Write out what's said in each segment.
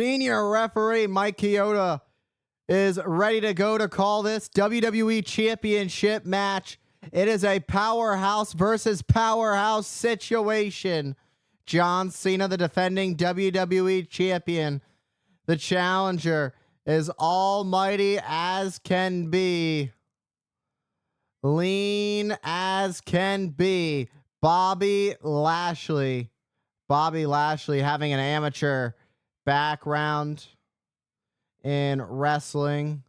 Senior referee Mike Chioda is ready to go to call this WWE Championship match. It is a powerhouse versus powerhouse situation. John Cena, the defending WWE Champion. The challenger is almighty as can be. Lean as can be. Bobby Lashley. Bobby Lashley having an amateur background in wrestling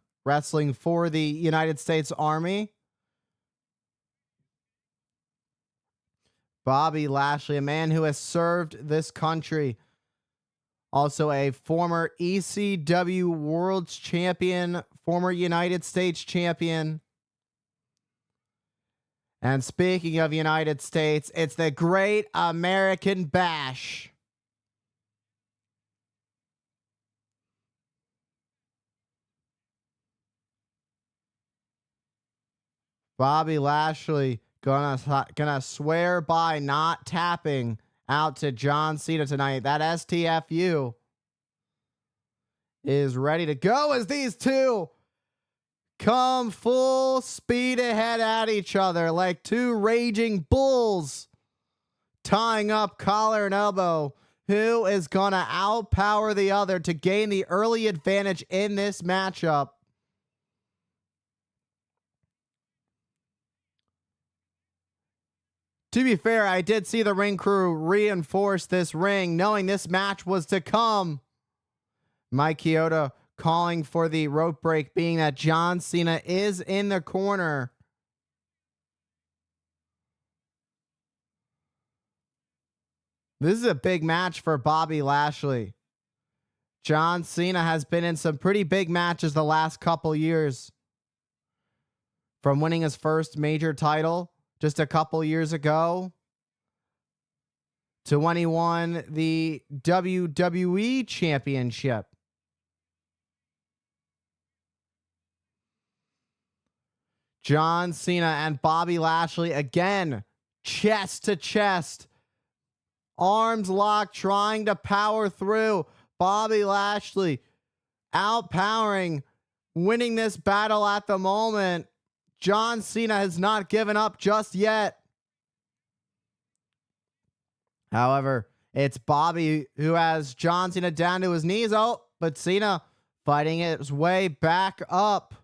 for the United States Army. Bobby Lashley, a man who has served this country. Also a former ECW World Champion, former United States Champion. And speaking of United States, it's the Great American Bash. Bobby Lashley gonna swear by not tapping out to John Cena tonight. That STFU is ready to go as these two come full speed ahead at each other like two raging bulls, tying up collar and elbow. Who is gonna outpower the other to gain the early advantage in this matchup? To be fair, I did see the ring crew reinforce this ring, knowing this match was to come. Mike Chioda calling for the rope break, being that John Cena is in the corner. This is a big match for Bobby Lashley. John Cena has been in some pretty big matches the last couple years. From winning his first major title just a couple years ago to when he won the WWE Championship. John Cena and Bobby Lashley again, chest to chest, arms locked, trying to power through. Bobby Lashley outpowering, winning this battle at the moment. John Cena has not given up just yet. However, it's Bobby who has John Cena down to his knees. Oh, but Cena fighting his way back up.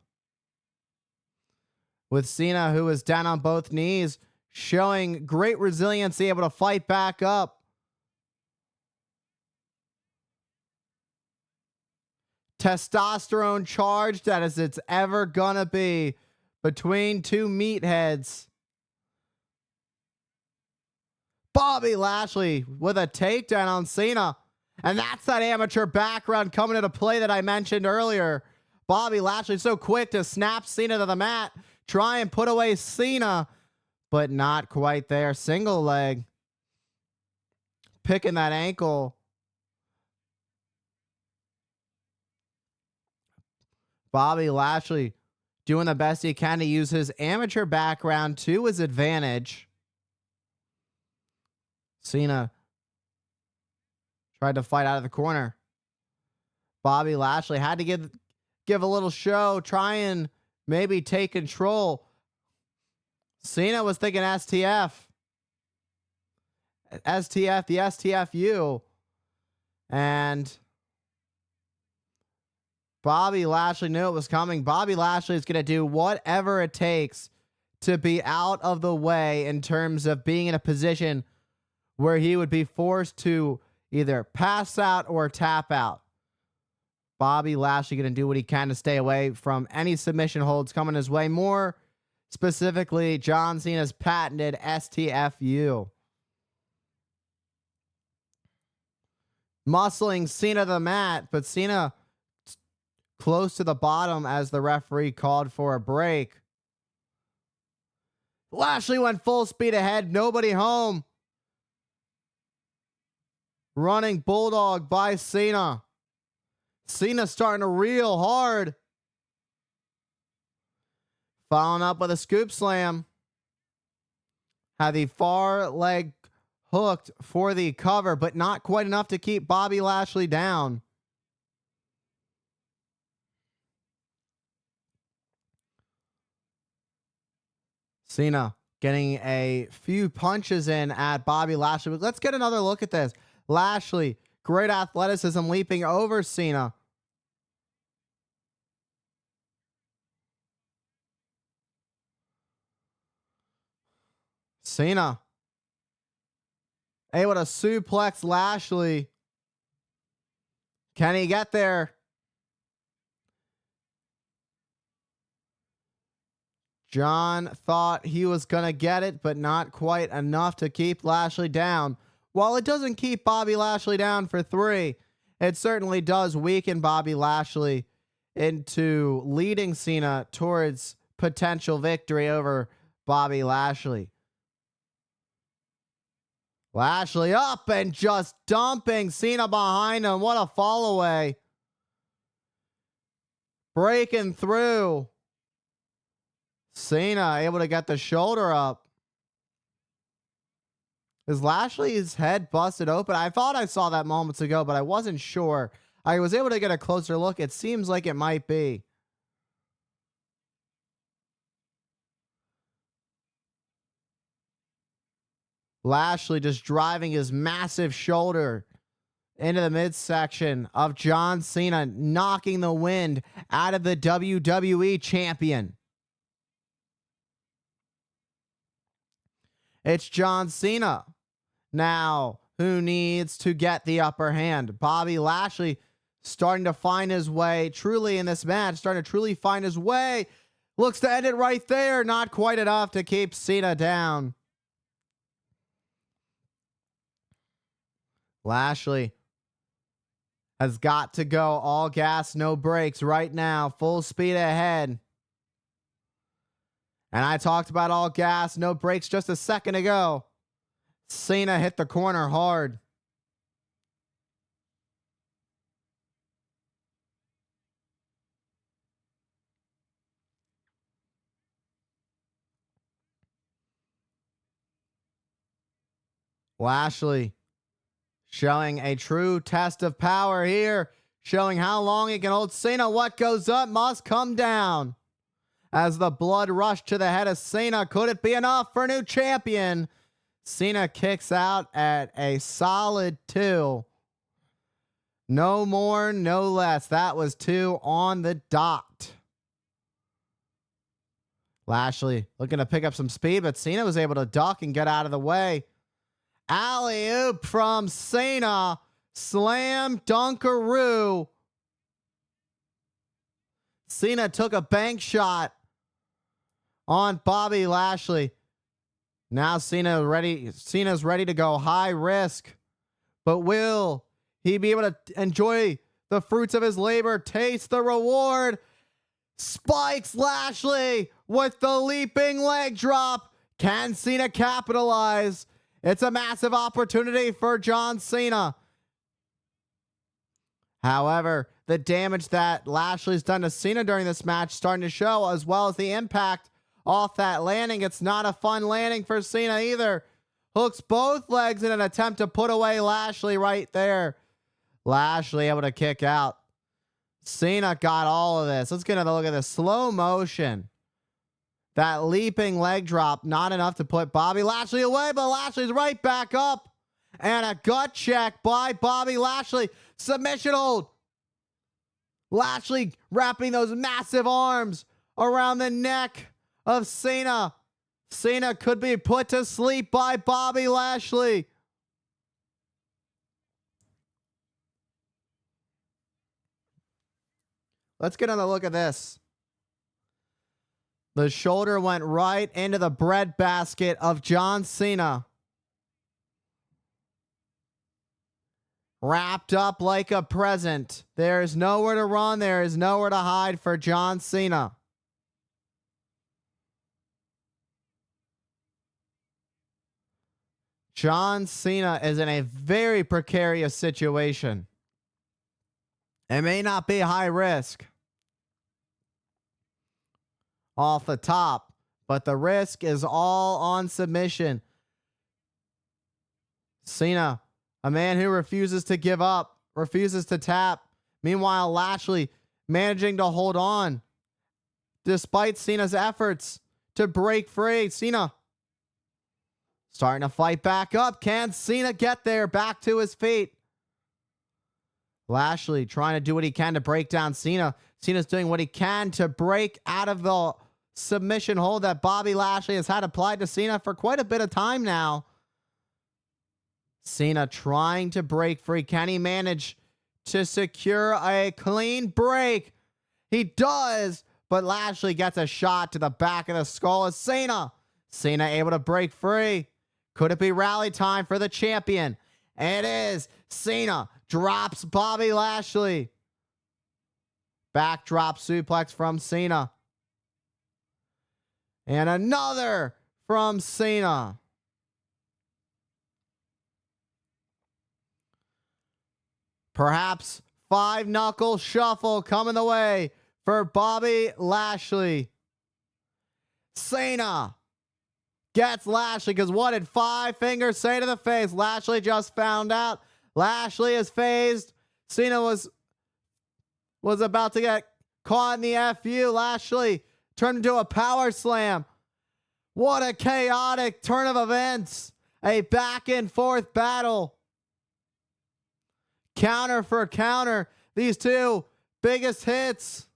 With Cena, who is down on both knees, showing great resiliency, able to fight back up. Testosterone charged as it's ever gonna be between two meatheads. Bobby Lashley with a takedown on Cena. And that's that amateur background coming into play that I mentioned earlier. Bobby Lashley so quick to snap Cena to the mat, try and put away Cena, but not quite there. Single leg. Picking that ankle. Bobby Lashley doing the best he can to use his amateur background to his advantage. Cena tried to fight out of the corner. Bobby Lashley had to give a little show, try and maybe take control. Cena was thinking STF. STF, the STFU. And Bobby Lashley knew it was coming. Bobby Lashley is going to do whatever it takes to be out of the way in terms of being in a position where he would be forced to either pass out or tap out. Bobby Lashley going to do what he can to stay away from any submission holds coming his way. More specifically, John Cena's patented STFU. Muscling Cena to the mat, but Cena close to the bottom as the referee called for a break. Lashley went full speed ahead. Nobody home. Running bulldog by Cena. Cena starting to reel hard. Following up with a scoop slam. Had the far leg hooked for the cover, but not quite enough to keep Bobby Lashley down. Cena getting a few punches in at Bobby Lashley. Let's get another look at this. Lashley, great athleticism, leaping over Cena. Cena able to suplex Lashley. Can he get there? John thought he was going to get it, but not quite enough to keep Lashley down. While it doesn't keep Bobby Lashley down for 3, it certainly does weaken Bobby Lashley into leading Cena towards potential victory over Bobby Lashley. Lashley up and just dumping Cena behind him. What a fall away. Breaking through. Cena able to get the shoulder up. Is Lashley's head busted open? I thought I saw that moments ago, but I wasn't sure. I was able to get a closer look. It seems like it might be. Lashley just driving his massive shoulder into the midsection of John Cena, knocking the wind out of the WWE champion. It's John Cena now who needs to get the upper hand. Bobby Lashley starting to find his way truly in this match, starting to truly find his way. Looks to end it right there. Not quite enough to keep Cena down. Lashley has got to go all gas, no brakes right now. Full speed ahead. And I talked about all gas, no brakes just a second ago. Cena hit the corner hard. Lashley showing a true test of power here, showing how long he can hold Cena. What goes up must come down. As the blood rushed to the head of Cena, could it be enough for a new champion? Cena kicks out at a solid 2. No more, no less. That was 2 on the dot. Lashley looking to pick up some speed, but Cena was able to duck and get out of the way. Alley-oop from Cena. Slam dunkaroo. Cena took a bank shot on Bobby Lashley. Now Cena's ready to go high risk. But will he be able to enjoy the fruits of his labor, taste the reward? Spikes Lashley with the leaping leg drop. Can Cena capitalize? It's a massive opportunity for John Cena. However, the damage that Lashley's done to Cena during this match starting to show, as well as the impact off that landing. It's not a fun landing for Cena either. Hooks both legs in an attempt to put away Lashley right there. Lashley able to kick out. Cena got all of this. Let's get another look at this. Slow motion. That leaping leg drop, not enough to put Bobby Lashley away, but Lashley's right back up. And a gut check by Bobby Lashley. Submission hold. Lashley wrapping those massive arms around the neck of Cena. Cena could be put to sleep by Bobby Lashley. Let's get another look at this. The shoulder went right into the breadbasket of John Cena. Wrapped up like a present. There is nowhere to run. There is nowhere to hide for John Cena. John Cena is in a very precarious situation. It may not be high risk off the top, but the risk is all on submission. Cena, a man who refuses to give up, refuses to tap. Meanwhile, Lashley managing to hold on despite Cena's efforts to break free. Cena starting to fight back up. Can Cena get there? Back to his feet. Lashley trying to do what he can to break down Cena. Cena's doing what he can to break out of the submission hold that Bobby Lashley has had applied to Cena for quite a bit of time now. Cena trying to break free. Can he manage to secure a clean break? He does, but Lashley gets a shot to the back of the skull of Cena. Cena able to break free. Could it be rally time for the champion? It is. Cena drops Bobby Lashley. Backdrop suplex from Cena. And another from Cena. Perhaps 5-knuckle shuffle coming the way for Bobby Lashley. Cena gets Lashley, because what did 5 fingers say to the face? Lashley just found out. Lashley is phased. Cena was about to get caught in the FU. Lashley turned into a power slam. What a chaotic turn of events. A back and forth battle. Counter for counter. These two biggest hits.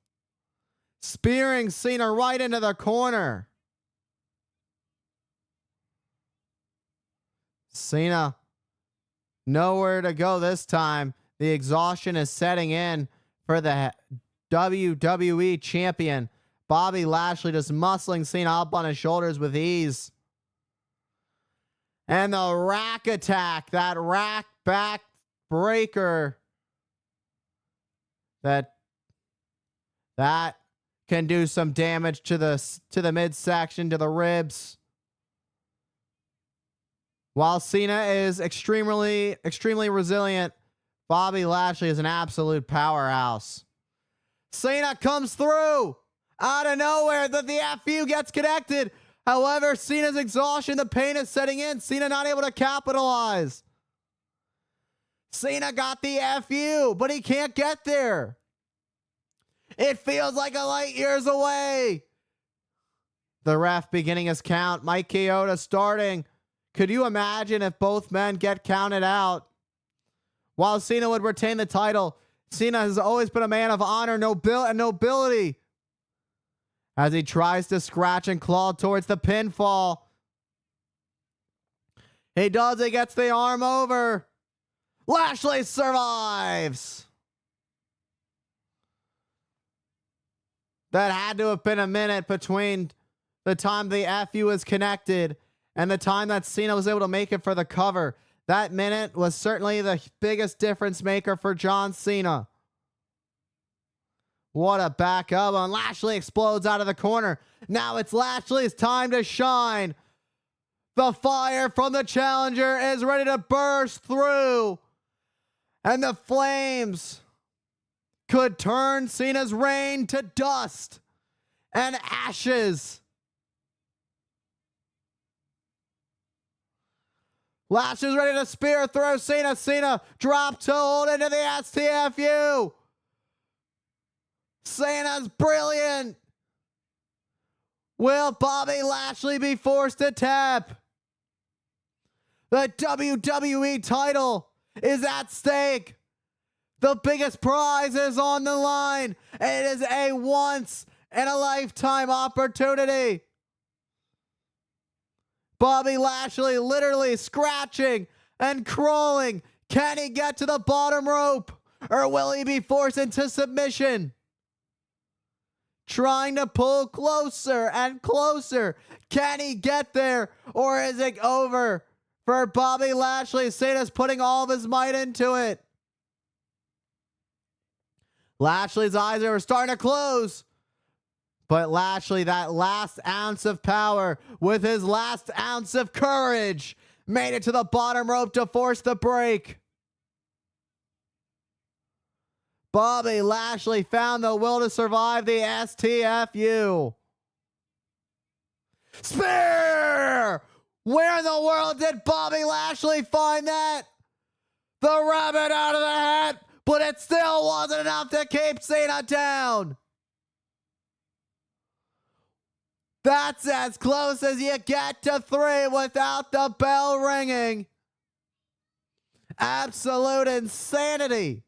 Spearing Cena right into the corner. Cena nowhere to go this time. The exhaustion is setting in for the WWE champion. Bobby Lashley just muscling Cena up on his shoulders with ease. And the rack attack, that rack back breaker. That can do some damage to the midsection, to the ribs. While Cena is extremely resilient, Bobby Lashley is an absolute powerhouse. Cena comes through out of nowhere. The FU gets connected. However, Cena's exhaustion, the pain is setting in. Cena not able to capitalize. Cena got the FU, but he can't get there. It feels like a light years away. The ref beginning his count. Mike Chioda starting. Could you imagine if both men get counted out? While Cena would retain the title, Cena has always been a man of honor, and nobility. As he tries to scratch and claw towards the pinfall. He does. He gets the arm over. Lashley survives. That had to have been a minute between the time the FU was connected and the time that Cena was able to make it for the cover. That minute was certainly the biggest difference maker for John Cena. What a backup. And Lashley explodes out of the corner. Now it's Lashley's time to shine. The fire from the challenger is ready to burst through. And the flames could turn Cena's reign to dust and ashes. Lashley's ready to spear through Cena. Cena drop to hold into the STFU. Cena's brilliant. Will Bobby Lashley be forced to tap? The WWE title is at stake. The biggest prize is on the line. It is a once in a lifetime opportunity. Bobby Lashley literally scratching and crawling. Can he get to the bottom rope? Or will he be forced into submission? Trying to pull closer and closer. Can he get there? Or is it over for Bobby Lashley? Cena's putting all of his might into it. Lashley's eyes are starting to close. But Lashley, that last ounce of power with his last ounce of courage, made it to the bottom rope to force the break. Bobby Lashley found the will to survive the STFU. Spear! Where in the world did Bobby Lashley find that? The rabbit out of the hat, but it still wasn't enough to keep Cena down. That's as close as you get to 3 without the bell ringing. Absolute insanity.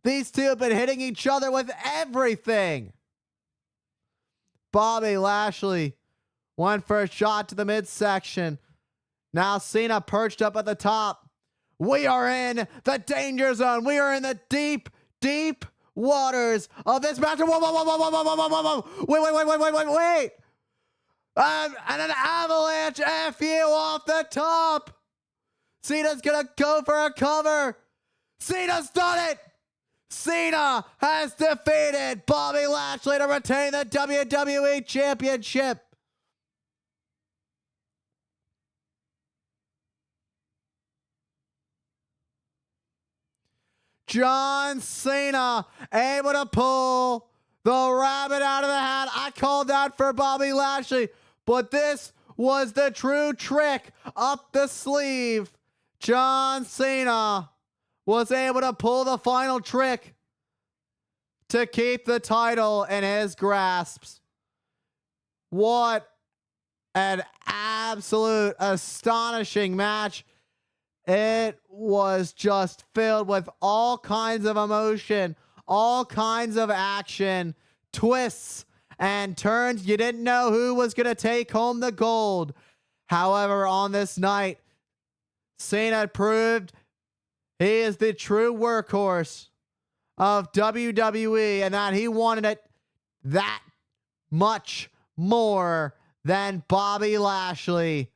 These two have been hitting each other with everything. Bobby Lashley went for a shot to the midsection. Now Cena perched up at the top. We are in the danger zone. We are in the deep, deep waters of this match. Whoa, whoa, whoa, whoa, whoa, whoa, whoa, whoa, whoa. Wait. And an avalanche FU off the top. Cena's going to go for a cover. Cena's done it. Cena has defeated Bobby Lashley to retain the WWE Championship. John Cena able to pull the rabbit out of the hat. I called that for Bobby Lashley, but this was the true trick up the sleeve. John Cena was able to pull the final trick to keep the title in his grasp. What an absolute astonishing match. It was just filled with all kinds of emotion, all kinds of action, twists and turns. You didn't know who was going to take home the gold. However, on this night, Cena proved he is the true workhorse of WWE and that he wanted it that much more than Bobby Lashley.